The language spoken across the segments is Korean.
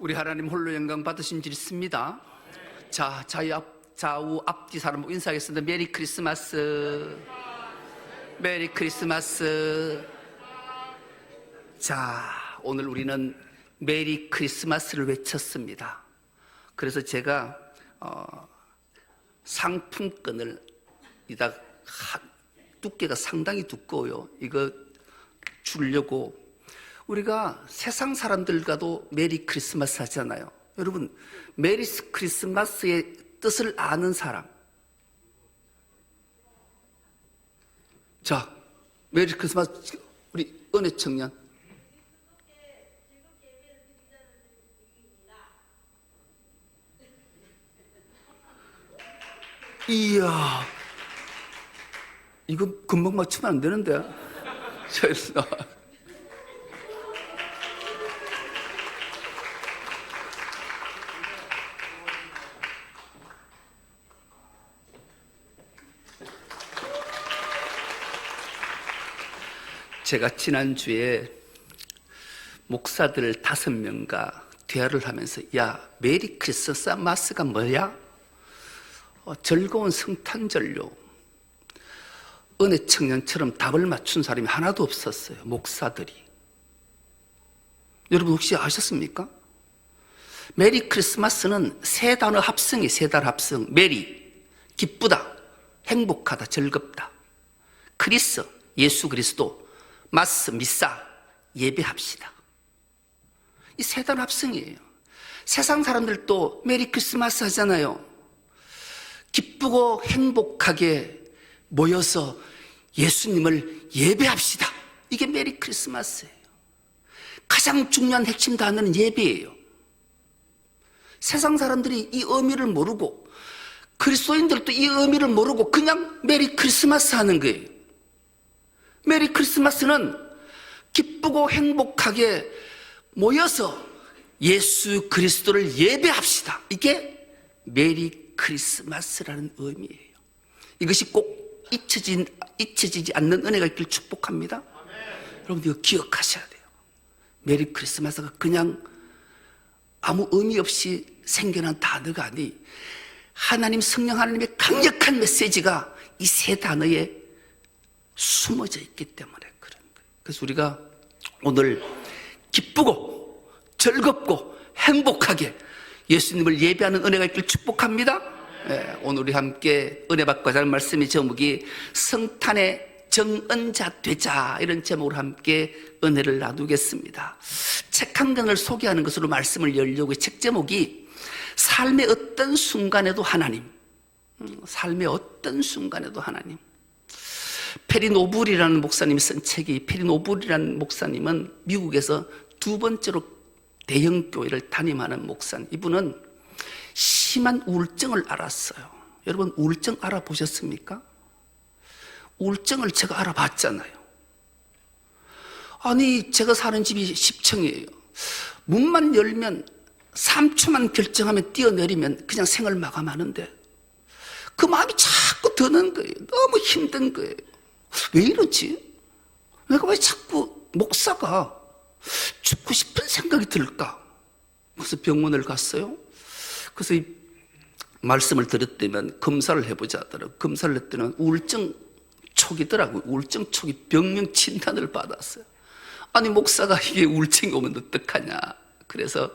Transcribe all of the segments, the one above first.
우리 하나님 홀로 영광 받으신 줄 있습니다. 자, 좌우 앞뒤 사람 보고 인사하겠습니다. 메리 크리스마스. 메리 크리스마스. 자, 오늘 우리는 메리 크리스마스를 외쳤습니다. 그래서 제가 상품권을 두께가 상당히 두꺼워요. 이거 주려고. 우리가 세상 사람들과도 메리 크리스마스 하잖아요. 여러분, 메리 크리스마스의 뜻을 아는 사람. 자, 메리 크리스마스 우리 은혜 청년. 이야, 이거 금방 맞추면 안 되는데. 자, 제가 지난주에 목사들 5명과 대화를 하면서, 야, 메리 크리스마스가 뭐야? 즐거운 성탄절요. 은혜 청년처럼 답을 맞춘 사람이 하나도 없었어요. 목사들이. 여러분 혹시 아셨습니까? 메리 크리스마스는 세 단어 합성이 세 단어 합성. 메리, 기쁘다, 행복하다, 즐겁다. 크리스, 예수 그리스도. 마스, 미사, 예배합시다. 이 세 단어 합성이에요. 세상 사람들도 메리 크리스마스 하잖아요. 기쁘고 행복하게 모여서 예수님을 예배합시다. 이게 메리 크리스마스예요. 가장 중요한 핵심 단어는 예배예요. 세상 사람들이 이 의미를 모르고, 그리스도인들도 이 의미를 모르고 그냥 메리 크리스마스 하는 거예요. 메리 크리스마스는 기쁘고 행복하게 모여서 예수 그리스도를 예배합시다. 이게 메리 크리스마스라는 의미예요. 이것이 꼭 잊혀지지 않는 은혜가 있길 축복합니다. 여러분 이거 기억하셔야 돼요. 메리 크리스마스가 그냥 아무 의미 없이 생겨난 단어가 아니, 하나님 성령 하나님의 강력한 메시지가 이 세 단어에 숨어져 있기 때문에 그런 거예요. 그래서 우리가 오늘 기쁘고 즐겁고 행복하게 예수님을 예배하는 은혜가 있길 축복합니다. 네, 오늘 우리 함께 은혜 받고자 하는 말씀의 제목이 성탄의 정언자 되자, 이런 제목으로 함께 은혜를 나누겠습니다. 책 한 권을 소개하는 것으로 말씀을 열려고, 책 제목이 삶의 어떤 순간에도 하나님. 삶의 어떤 순간에도 하나님. 페리 노블이라는 목사님이 쓴 책이, 페리 노블이라는 목사님은 미국에서 2번째로 대형 교회를 담임하는 목사님. 이분은 심한 우울증을 앓았어요. 여러분 우울증 알아보셨습니까? 우울증을 제가 알아봤잖아요. 아니 제가 사는 집이 10층이에요. 문만 열면 3초만 결정하면 뛰어내리면 그냥 생을 마감하는데 그 마음이 자꾸 드는 거예요. 너무 힘든 거예요. 왜 이러지? 내가 왜 자꾸 목사가 죽고 싶은 생각이 들까? 그래서 병원을 갔어요. 그래서 이 말씀을 들었다면 검사를 해보자 하더라고요. 검사를 했더니 우울증 초기더라고요. 우울증 초기 병명 진단을 받았어요. 아니 목사가 이게 우울증이 오면 어떡하냐. 그래서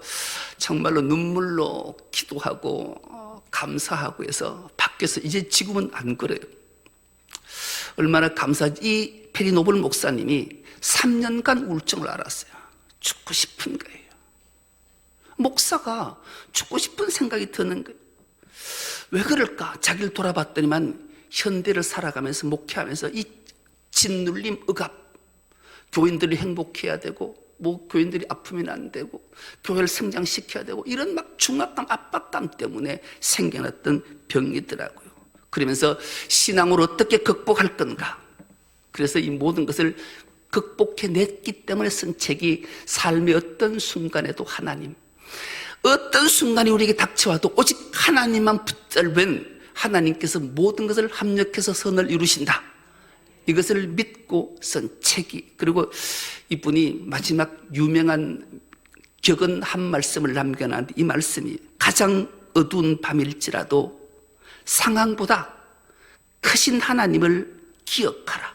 정말로 눈물로 기도하고 감사하고 해서 밖에서 이제 지금은 안 그래요. 얼마나 감사하지. 이 페리 노블 목사님이 3년간 우울증을 앓았어요. 죽고 싶은 거예요. 목사가 죽고 싶은 생각이 드는 거예요. 왜 그럴까? 자기를 돌아봤더니만 현대를 살아가면서 목회하면서 이 짓눌림, 억압, 교인들이 행복해야 되고 교인들이 아프면 안 되고 교회를 성장시켜야 되고 이런 막 중압감, 압박감 때문에 생겨났던 병이더라고요. 그러면서 신앙으로 어떻게 극복할 건가? 그래서 이 모든 것을 극복해냈기 때문에 쓴 책이 삶의 어떤 순간에도 하나님. 어떤 순간이 우리에게 닥쳐와도 오직 하나님만 붙들면 하나님께서 모든 것을 합력해서 선을 이루신다. 이것을 믿고 쓴 책이, 그리고 이분이 마지막 유명한 격은 한 말씀을 남겨놨는데 이 말씀이 가장 어두운 밤일지라도 상황보다 크신 하나님을 기억하라.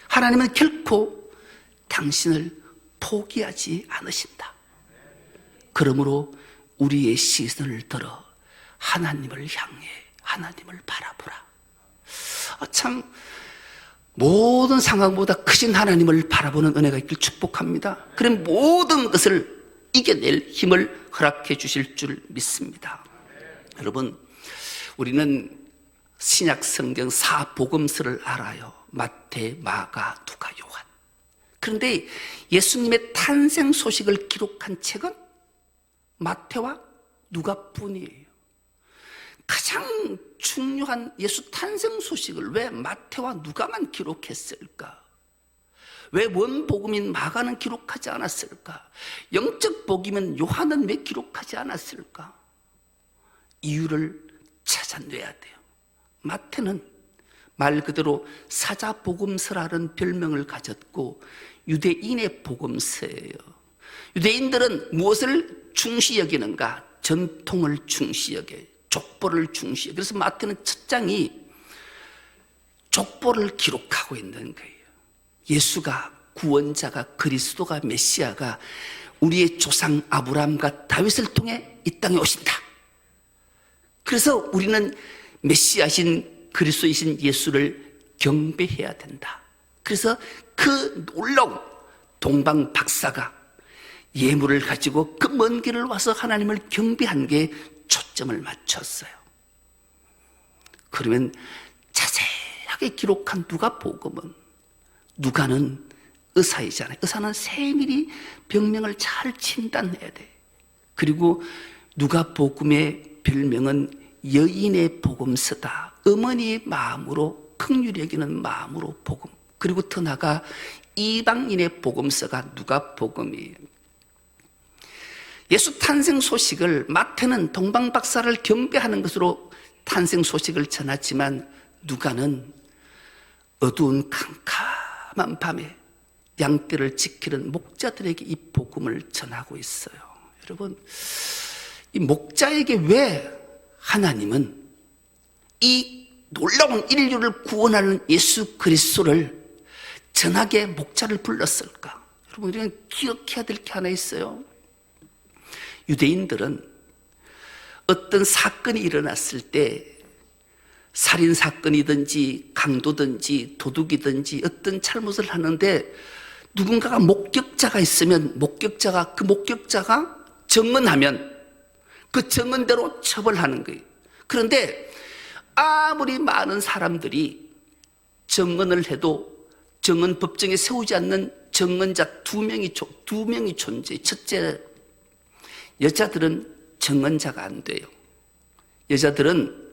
하나님은 결코 당신을 포기하지 않으신다. 그러므로 우리의 시선을 들어 하나님을 향해 하나님을 바라보라. 참 모든 상황보다 크신 하나님을 바라보는 은혜가 있길 축복합니다. 그럼 모든 것을 이겨낼 힘을 허락해 주실 줄 믿습니다. 여러분, 우리는 신약 성경 4복음서를 알아요. 마태, 마가, 누가, 요한. 그런데 예수님의 탄생 소식을 기록한 책은 마태와 누가뿐이에요. 가장 중요한 예수 탄생 소식을 왜 마태와 누가만 기록했을까? 왜 원복음인 마가는 기록하지 않았을까? 영적 복음인 요한은 왜 기록하지 않았을까? 이유를 찾아내야 돼요. 마태는 말 그대로 사자복음서라는 별명을 가졌고 유대인의 복음서예요. 유대인들은 무엇을 중시 여기는가? 전통을 중시 여겨요. 족보를 중시 여겨요. 그래서 마태는 첫 장이 족보를 기록하고 있는 거예요. 예수가 구원자가 그리스도가 메시아가 우리의 조상 아브라함과 다윗을 통해 이 땅에 오신다. 그래서 우리는 메시아신 그리스도이신 예수를 경배해야 된다. 그래서 그 놀라운 동방 박사가 예물을 가지고 그 먼 길을 와서 하나님을 경배한 게 초점을 맞췄어요. 그러면 자세하게 기록한 누가복음은 누가는 의사이잖아요. 의사는 세밀히 병명을 잘 진단해야 돼. 그리고 누가복음의 별명은 여인의 복음서다. 어머니의 마음으로 긍휼히 여기는 마음으로 복음. 그리고 더 나아가 이방인의 복음서가 누가복음이에요. 예수 탄생 소식을 마태는 동방박사를 경배하는 것으로 탄생 소식을 전하지만 누가는 어두운 캄캄한 밤에 양떼를 지키는 목자들에게 이 복음을 전하고 있어요. 여러분, 이 목자에게 왜 하나님은 이 놀라운 인류를 구원하는 예수 그리스도를 전하게 목자를 불렀을까? 여러분, 우리는 기억해야 될 게 하나 있어요. 유대인들은 어떤 사건이 일어났을 때 살인사건이든지 강도든지 도둑이든지 어떤 잘못을 하는데 누군가가 목격자가 있으면 그 목격자가 증언하면 그 증언대로 처벌하는 거예요. 그런데 아무리 많은 사람들이 증언을 해도 증언 법정에 세우지 않는 증언자 두 명이 존재해요. 첫째, 여자들은 증언자가 안 돼요. 여자들은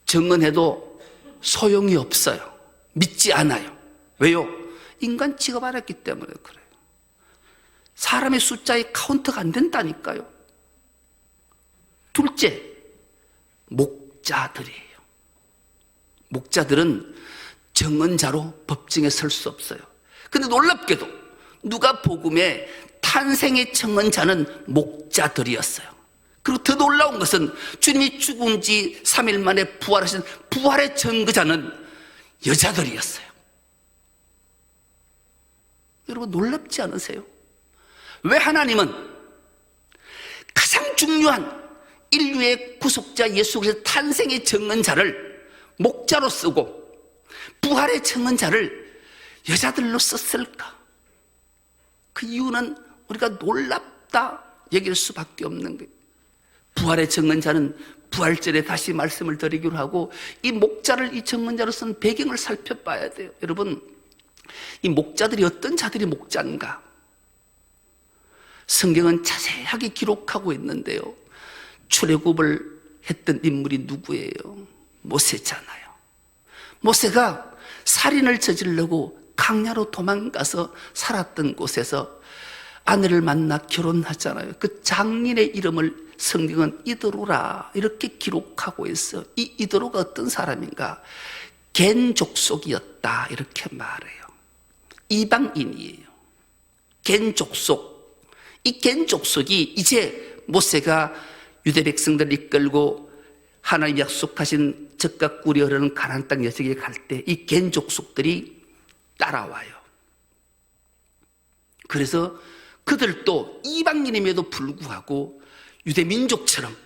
증언해도 소용이 없어요. 믿지 않아요. 왜요? 인간 취급 안 했기 때문에 그래요. 사람의 숫자에 카운트가 안 된다니까요. 둘째, 목자들이에요. 목자들은 증언자로 법정에 설 수 없어요. 근데 놀랍게도 누가복음의 탄생의 증언자는 목자들이었어요. 그리고 더 놀라운 것은 주님이 죽은 지 3일 만에 부활하신 부활의 증거자는 여자들이었어요. 여러분, 놀랍지 않으세요? 왜 하나님은 가장 중요한 인류의 구속자 예수 그리스도 탄생의 증언자를 목자로 쓰고 부활의 증언자를 여자들로 썼을까? 그 이유는 우리가 놀랍다 얘기할 수밖에 없는 거예요. 부활의 증언자는 부활절에 다시 말씀을 드리기로 하고 이 목자를 이 증언자로 쓴 배경을 살펴봐야 돼요. 여러분, 이 목자들이 어떤 자들이 목자인가? 성경은 자세하게 기록하고 있는데요. 출애굽을 했던 인물이 누구예요? 모세잖아요. 모세가 살인을 저지르려고 강야로 도망가서 살았던 곳에서 아내를 만나 결혼하잖아요. 그 장인의 이름을 성경은 이드로라 이렇게 기록하고 있어요. 이 이드로가 어떤 사람인가? 겐 족속이었다 이렇게 말해요. 이방인이에요. 겐 족속. 이 겐 족속이 이제 모세가 유대 백성들을 이끌고 하나님 약속하신 젖과 꿀이 흐르는 가나안 땅 여정에 갈 때 이 겐 족속들이 따라와요. 그래서 그들도 이방인임에도 불구하고 유대 민족처럼,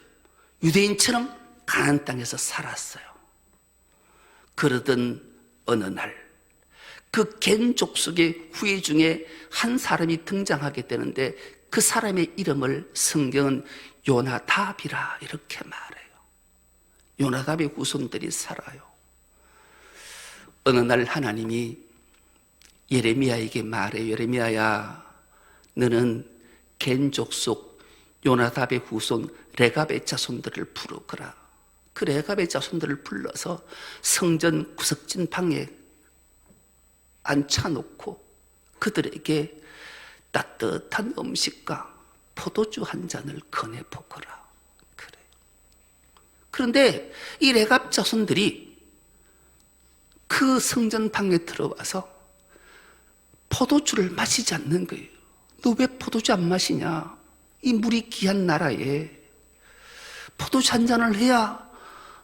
유대인처럼 가나안 땅에서 살았어요. 그러던 어느 날 그 겐 족속의 후예 중에 한 사람이 등장하게 되는데 그 사람의 이름을 성경은 요나답이라 이렇게 말해요. 요나답의 후손들이 살아요. 어느 날 하나님이 예레미야에게 말해요. 예레미야야, 너는 겐 족속 요나답의 후손 레갑의 자손들을 부르거라. 그 레갑의 자손들을 불러서 성전 구석진 방에 앉혀놓고 그들에게 따뜻한 음식과 포도주 한 잔을 건네보거라. 그래. 그런데 이 레갑 자손들이 그 성전 방에 들어와서 포도주를 마시지 않는 거예요. 너 왜 포도주 안 마시냐? 이 물이 귀한 나라에 포도주 한 잔을 해야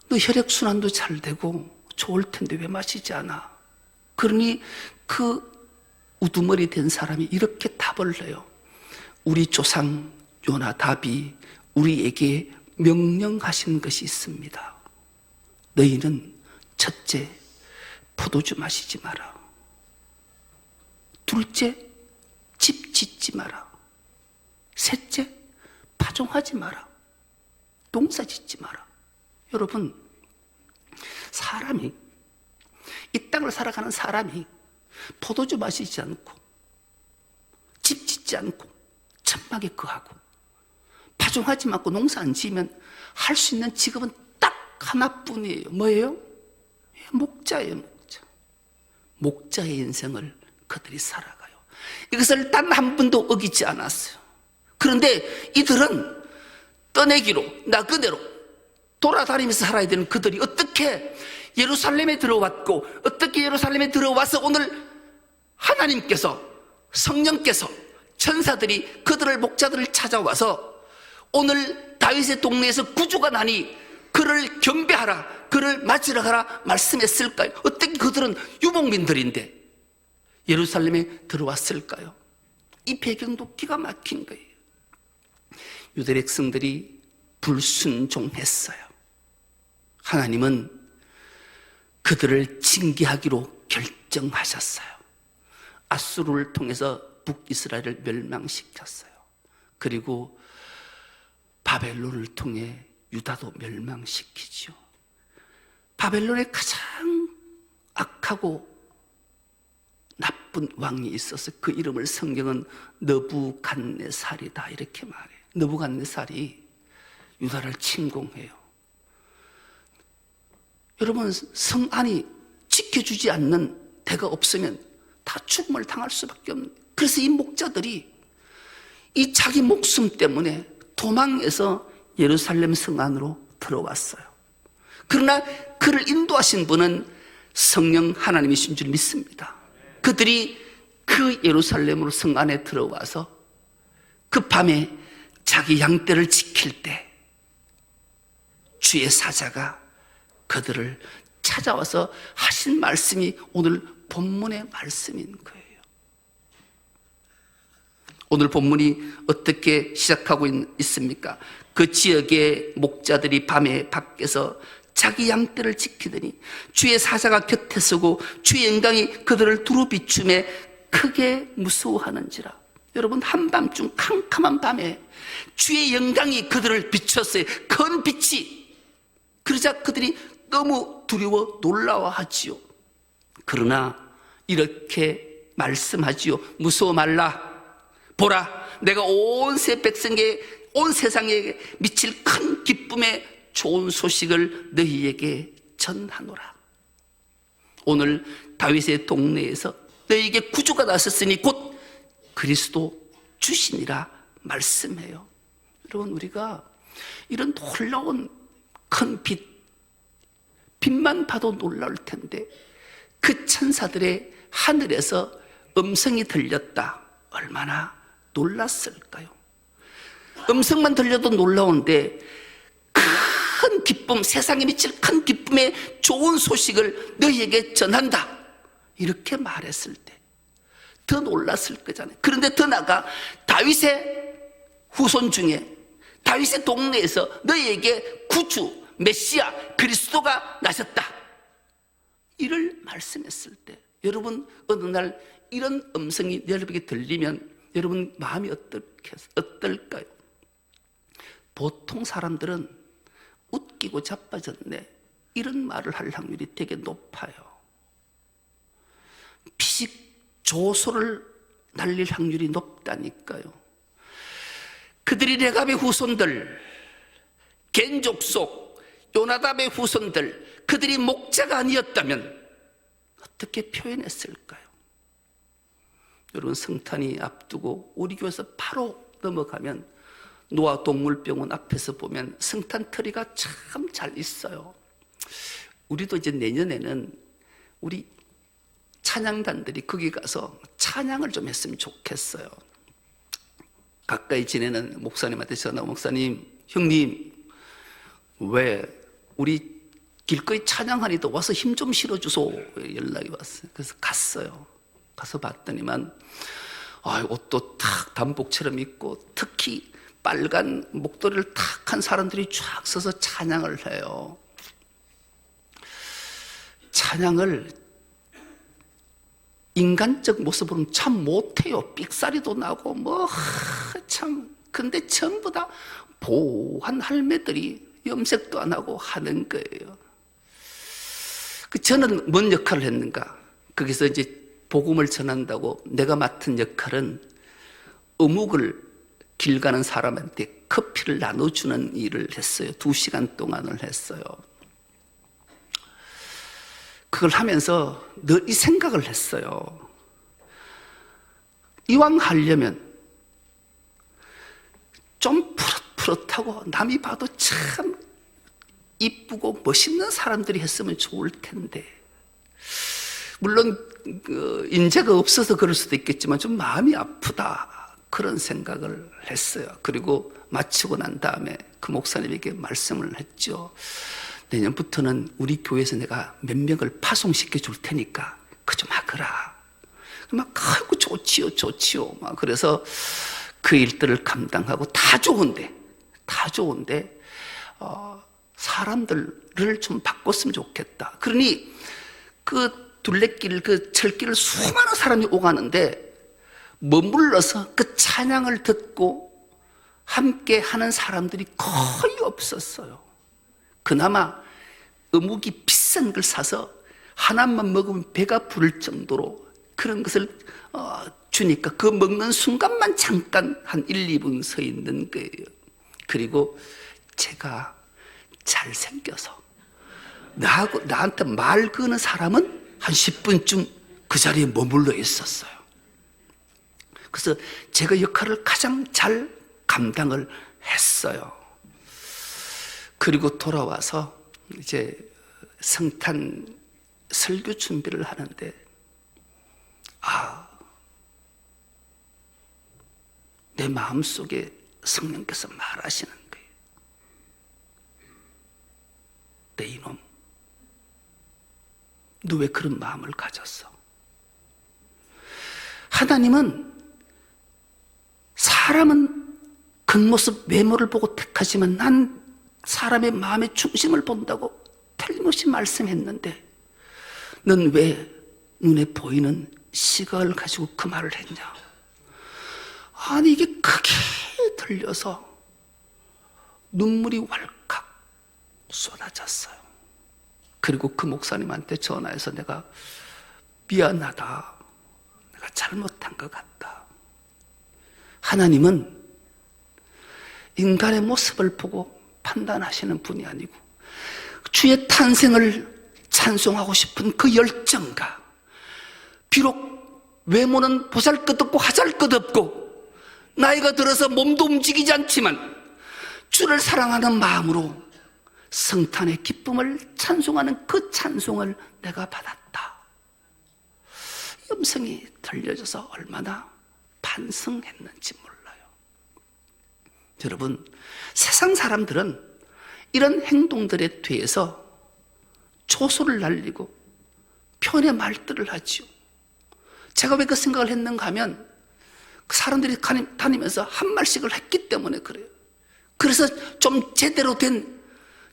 너 혈액순환도 잘 되고 좋을 텐데 왜 마시지 않아? 그러니 그 우두머리 된 사람이 이렇게 답을 해요. 우리 조상 요나답이 우리에게 명령하신 것이 있습니다. 너희는 첫째, 포도주 마시지 마라. 둘째, 집 짓지 마라. 셋째, 파종하지 마라. 농사 짓지 마라. 여러분, 사람이, 이 땅을 살아가는 사람이 포도주 마시지 않고 집 짓지 않고 천막에 거하고 파종하지 않고 농사 안 지으면 할 수 있는 직업은 딱 하나뿐이에요. 뭐예요? 목자예요. 목자. 목자의 인생을 그들이 살아가요. 이것을 단 한 번도 어기지 않았어요. 그런데 이들은 떠내기로 나그네로 돌아다니면서 살아야 되는 그들이 어떻게 예루살렘에 들어왔고 어떻게 예루살렘에 들어와서 오늘 하나님께서 성령께서 천사들이 그들을 목자들을 찾아와서 오늘 다윗의 동네에서 구주가 나니 그를 경배하라, 그를 맞으러 가라 말씀했을까요? 어떻게 그들은 유목민들인데 예루살렘에 들어왔을까요? 이 배경도 기가 막힌 거예요. 유대 백성들이 불순종했어요. 하나님은 그들을 징계하기로 결정하셨어요. 아수르를 통해서 북이스라엘을 멸망시켰어요. 그리고 바벨론을 통해 유다도 멸망시키죠. 바벨론에 가장 악하고 나쁜 왕이 있어서 그 이름을 성경은 느부갓네살이다 이렇게 말해요. 느부갓네살이 유다를 침공해요. 여러분, 성 안이 지켜주지 않는 대가 없으면 다 죽음을 당할 수밖에 없는. 그래서 이 목자들이 이 자기 목숨 때문에 도망해서 예루살렘 성 안으로 들어왔어요. 그러나 그를 인도하신 분은 성령 하나님이신 줄 믿습니다. 그들이 그 예루살렘으로 성 안에 들어와서 그 밤에 자기 양떼를 지킬 때 주의 사자가 그들을 찾아와서 하신 말씀이 오늘 본문의 말씀인 거예요. 오늘 본문이 어떻게 시작하고 있습니까? 그 지역의 목자들이 밤에 밖에서 자기 양떼를 지키더니 주의 사자가 곁에 서고 주의 영광이 그들을 두루 비추매 크게 무서워하는지라. 여러분, 한밤중 캄캄한 밤에 주의 영광이 그들을 비췄어요. 큰 빛이. 그러자 그들이 너무 두려워 놀라워하지요. 그러나 이렇게 말씀하지요. 무서워 말라. 보라, 내가 온 세상에 미칠 큰 기쁨의 좋은 소식을 너희에게 전하노라. 오늘 다윗의 동네에서 너희에게 구주가 나섰으니 곧 그리스도 주시니라 말씀해요. 여러분, 우리가 이런 놀라운 큰 빛만 봐도 놀라울 텐데 그 천사들의 하늘에서 음성이 들렸다. 얼마나 놀랐을까요? 음성만 들려도 놀라운데 큰 기쁨, 세상에 미칠 큰 기쁨의 좋은 소식을 너희에게 전한다, 이렇게 말했을 때 더 놀랐을 거잖아요. 그런데 더 나아가 다윗의 후손 중에 다윗의 동네에서 너희에게 구주, 메시아, 그리스도가 나셨다, 이를 말씀했을 때 여러분, 어느 날 이런 음성이 여러분에게 들리면 여러분 마음이 어떨까요? 보통 사람들은 웃기고 자빠졌네, 이런 말을 할 확률이 되게 높아요. 피식 조소를 날릴 확률이 높다니까요. 그들이 레갑의 후손들, 겐족속, 요나답의 후손들, 그들이 목자가 아니었다면 어떻게 표현했을까요? 여러분, 성탄이 앞두고 우리 교회에서 바로 넘어가면 노아 동물병원 앞에서 보면 성탄 트리가 참 잘 있어요. 우리도 이제 내년에는 우리 찬양단들이 거기 가서 찬양을 좀 했으면 좋겠어요. 가까이 지내는 목사님한테 전화, 목사님, 형님, 왜 우리 길거리 찬양하니도 와서 힘 좀 실어주소, 연락이 왔어요. 그래서 갔어요. 가서 봤더니만 옷도 탁 단복처럼 입고 특히 빨간 목도리를 탁 한 사람들이 쫙 서서 찬양을 해요. 찬양을 인간적 모습으로는 참 못해요. 삑사리도 나고 참, 근데 전부 다 보한 할매들이 염색도 안 하고 하는 거예요. 저는 뭔 역할을 했는가? 거기서 이제 복음을 전한다고 내가 맡은 역할은 어묵을 길 가는 사람한테 커피를 나눠주는 일을 했어요. 2시간 동안을 했어요. 그걸 하면서 늘 이 생각을 했어요. 이왕 하려면 좀 푸릇푸릇하고 남이 봐도 참 이쁘고 멋있는 사람들이 했으면 좋을 텐데, 물론 인재가 없어서 그럴 수도 있겠지만 좀 마음이 아프다, 그런 생각을 했어요. 그리고 마치고 난 다음에 그 목사님에게 말씀을 했죠. 내년부터는 우리 교회에서 내가 몇 명을 파송시켜 줄 테니까 그 좀 하거라. 막 아이고 좋지요. 막 그래서 그 일들을 감당하고 다 좋은데 사람들을 좀 바꿨으면 좋겠다. 그러니 그 둘레길, 그 철길을 수많은 사람이 오가는데 머물러서 그 찬양을 듣고 함께 하는 사람들이 거의 없었어요. 그나마 어묵이 비싼 걸 사서 하나만 먹으면 배가 부를 정도로 그런 것을 주니까 그 먹는 순간만 잠깐 한 1, 2분 서 있는 거예요. 그리고 제가 잘생겨서 나한테 말 거는 사람은 한 10분쯤 그 자리에 머물러 있었어요. 그래서 제가 역할을 가장 잘 감당을 했어요. 그리고 돌아와서 이제 성탄 설교 준비를 하는데 내 마음속에 성령께서 말하시는 거예요. 내 이놈, 너 왜 그런 마음을 가졌어? 하나님은 사람은 겉모습 외모를 보고 택하지만 난 사람의 마음의 중심을 본다고 틀림없이 말씀했는데 넌 왜 눈에 보이는 시각을 가지고 그 말을 했냐? 아니, 이게 크게 들려서 눈물이 왈칵 쏟아졌어요. 그리고 그 목사님한테 전화해서 내가 미안하다, 내가 잘못한 것 같다. 하나님은 인간의 모습을 보고 판단하시는 분이 아니고 주의 탄생을 찬송하고 싶은 그 열정과, 비록 외모는 보잘것없고 하잘것없고 나이가 들어서 몸도 움직이지 않지만 주를 사랑하는 마음으로 성탄의 기쁨을 찬송하는 그 찬송을 내가 받았다. 음성이 들려져서 얼마나 반성했는지 몰라요. 여러분, 세상 사람들은 이런 행동들에 대해서 조소를 날리고 편의 말들을 하지요. 제가 왜 그 생각을 했는가 하면 그 사람들이 다니면서 한 말씩을 했기 때문에 그래요. 그래서 좀 제대로 된,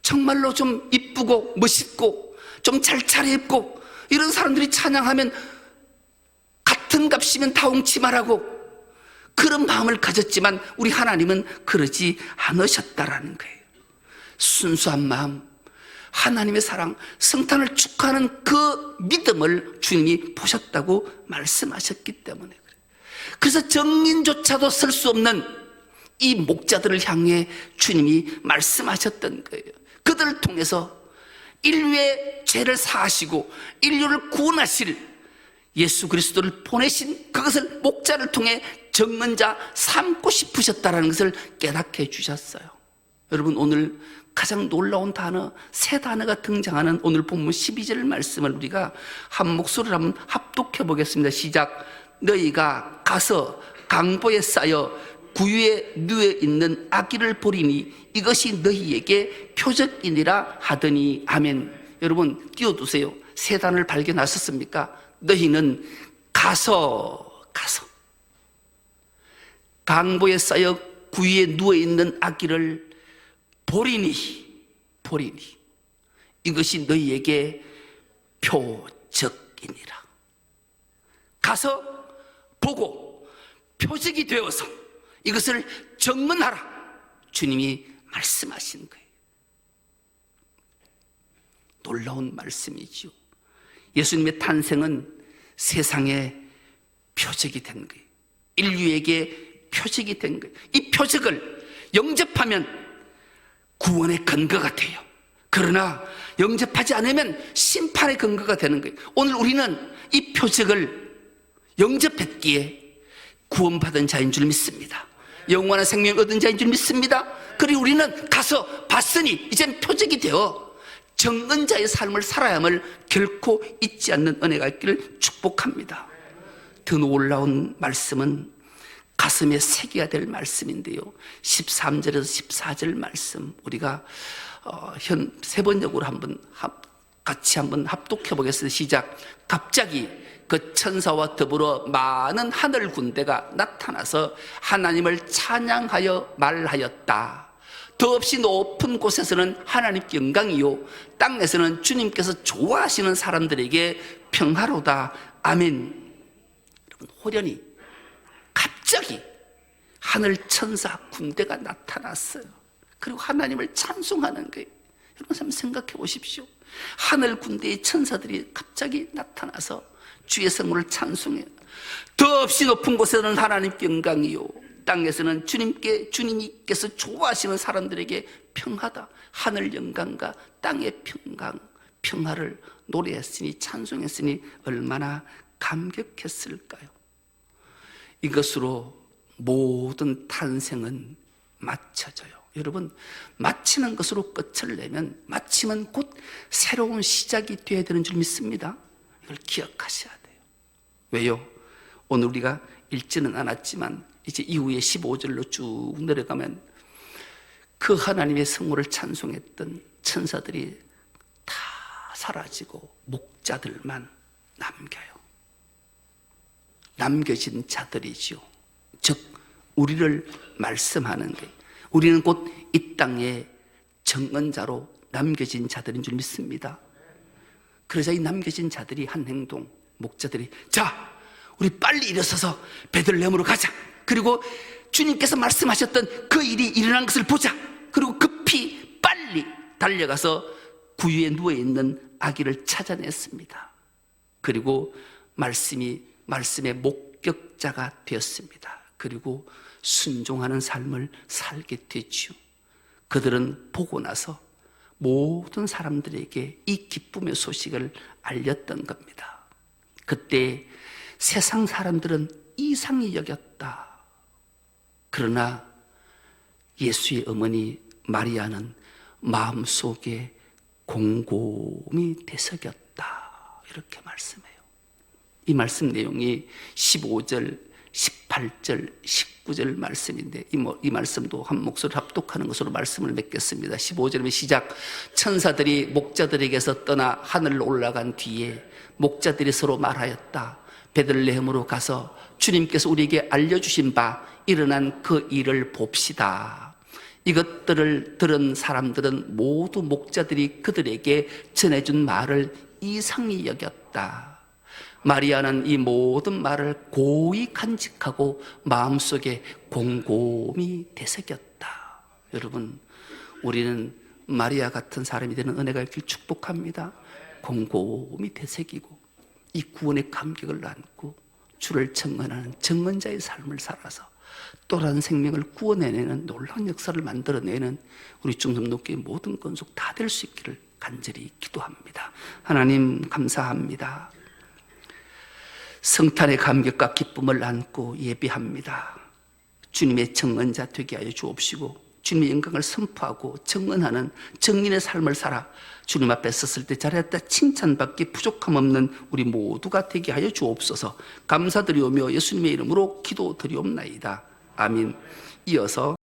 정말로 좀 이쁘고 멋있고 좀 잘 차려입고 이런 사람들이 찬양하면 같은 값이면 다 엉치 말하고 그런 마음을 가졌지만 우리 하나님은 그러지 않으셨다라는 거예요. 순수한 마음, 하나님의 사랑, 성탄을 축하하는 그 믿음을 주님이 보셨다고 말씀하셨기 때문에 그래요. 그래서 정인조차도 설 수 없는 이 목자들을 향해 주님이 말씀하셨던 거예요. 그들을 통해서 인류의 죄를 사하시고 인류를 구원하실 예수 그리스도를 보내신 그것을 목자를 통해 정언자 삼고 싶으셨다는 것을 깨닫게 해주셨어요. 여러분, 오늘 가장 놀라운 단어, 세 단어가 등장하는 오늘 본문 12절 말씀을 우리가 한 목소리로 한번 합독해 보겠습니다. 시작. 너희가 가서 강보에 쌓여 구유에 누워 있는 아기를 보리니 이것이 너희에게 표적이니라 하더니 아멘. 여러분, 띄워두세요. 세 단어를 발견하셨습니까? 너희는 가서 강보에 쌓여 구유에 누워 있는 아기를 보리니 이것이 너희에게 표적이니라. 가서 보고 표적이 되어서 이것을 증언하라. 주님이 말씀하신 거예요. 놀라운 말씀이지요. 예수님의 탄생은 세상의 표적이 된 거예요. 인류에게 표적이 된 거예요. 이 표적을 영접하면 구원의 근거가 돼요. 그러나 영접하지 않으면 심판의 근거가 되는 거예요. 오늘 우리는 이 표적을 영접했기에 구원받은 자인 줄 믿습니다. 영원한 생명 얻은 자인 줄 믿습니다. 그리고 우리는 가서 봤으니 이젠 표적이 되어 정언자의 삶을 살아야함을 결코 잊지 않는 은혜가 있기를 축복합니다. 더 놀라운 말씀은 가슴에 새겨야 될 말씀인데요, 13절에서 14절 말씀 우리가 세 번역으로 같이 한번 합독해 보겠습니다. 시작. 갑자기 그 천사와 더불어 많은 하늘 군대가 나타나서 하나님을 찬양하여 말하였다. 더없이 높은 곳에서는 하나님께 영광이요 땅에서는 주님께서 좋아하시는 사람들에게 평화로다. 아멘. 여러분, 호련히 갑자기 하늘 천사 군대가 나타났어요. 그리고 하나님을 찬송하는 거예요. 여러분 한번 생각해 보십시오. 하늘 군대의 천사들이 갑자기 나타나서 주의 성물을 찬송해요. 더없이 높은 곳에서는 하나님께 영광이요 땅에서는 주님께서 좋아하시는 사람들에게 평화다. 하늘 영광과 땅의 평화를 노래했으니 찬송했으니 얼마나 감격했을까요? 이것으로 모든 탄생은 마쳐져요. 여러분, 마치는 것으로 끝을 내면 마침은 곧 새로운 시작이 되어야 되는 줄 믿습니다. 이걸 기억하셔야 돼요. 왜요? 오늘 우리가 읽지는 않았지만 이제 이후에 15절로 쭉 내려가면 그 하나님의 성물을 찬송했던 천사들이 다 사라지고 목자들만 남겨요. 남겨진 자들이죠. 즉 우리를 말씀하는 거예요. 우리는 곧 이 땅의 정언자로 남겨진 자들인 줄 믿습니다. 그러자 이 남겨진 자들이 한 행동, 목자들이 자, 우리 빨리 일어서서 베들레헴으로 가자. 그리고 주님께서 말씀하셨던 그 일이 일어난 것을 보자. 그리고 급히 빨리 달려가서 구유에 누워있는 아기를 찾아냈습니다. 그리고 말씀의 목격자가 되었습니다. 그리고 순종하는 삶을 살게 됐죠. 그들은 보고 나서 모든 사람들에게 이 기쁨의 소식을 알렸던 겁니다. 그때 세상 사람들은 이상히 여겼다. 그러나 예수의 어머니 마리아는 마음속에 곰곰이 되새겼다. 이렇게 말씀해요. 이 말씀 내용이 15절, 18절, 19절 말씀인데 이 말씀도 한 목소리 합독하는 것으로 말씀을 맺겠습니다. 15절이면 시작. 천사들이 목자들에게서 떠나 하늘로 올라간 뒤에 목자들이 서로 말하였다. 베들레헴으로 가서 주님께서 우리에게 알려주신 바 일어난 그 일을 봅시다. 이것들을 들은 사람들은 모두 목자들이 그들에게 전해준 말을 이상히 여겼다. 마리아는 이 모든 말을 고이 간직하고 마음속에 곰곰이 되새겼다. 여러분, 우리는 마리아 같은 사람이 되는 은혜가 있길 축복합니다. 곰곰이 되새기고 이 구원의 감격을 안고 주를 청언하는 청언자의 삶을 살아서 또 다른 생명을 구원해내는 놀라운 역사를 만들어내는 우리 중성독교의 모든 건속 다 될 수 있기를 간절히 기도합니다. 하나님 감사합니다. 성탄의 감격과 기쁨을 안고 예비합니다. 주님의 청언자 되게 하여 주옵시고 주님의 영광을 선포하고 청언하는 정인의 삶을 살아 주님 앞에 섰을 때 잘했다 칭찬받기 부족함 없는 우리 모두가 되게 하여 주옵소서. 감사드리오며 예수님의 이름으로 기도드리옵나이다. 아멘. 이어서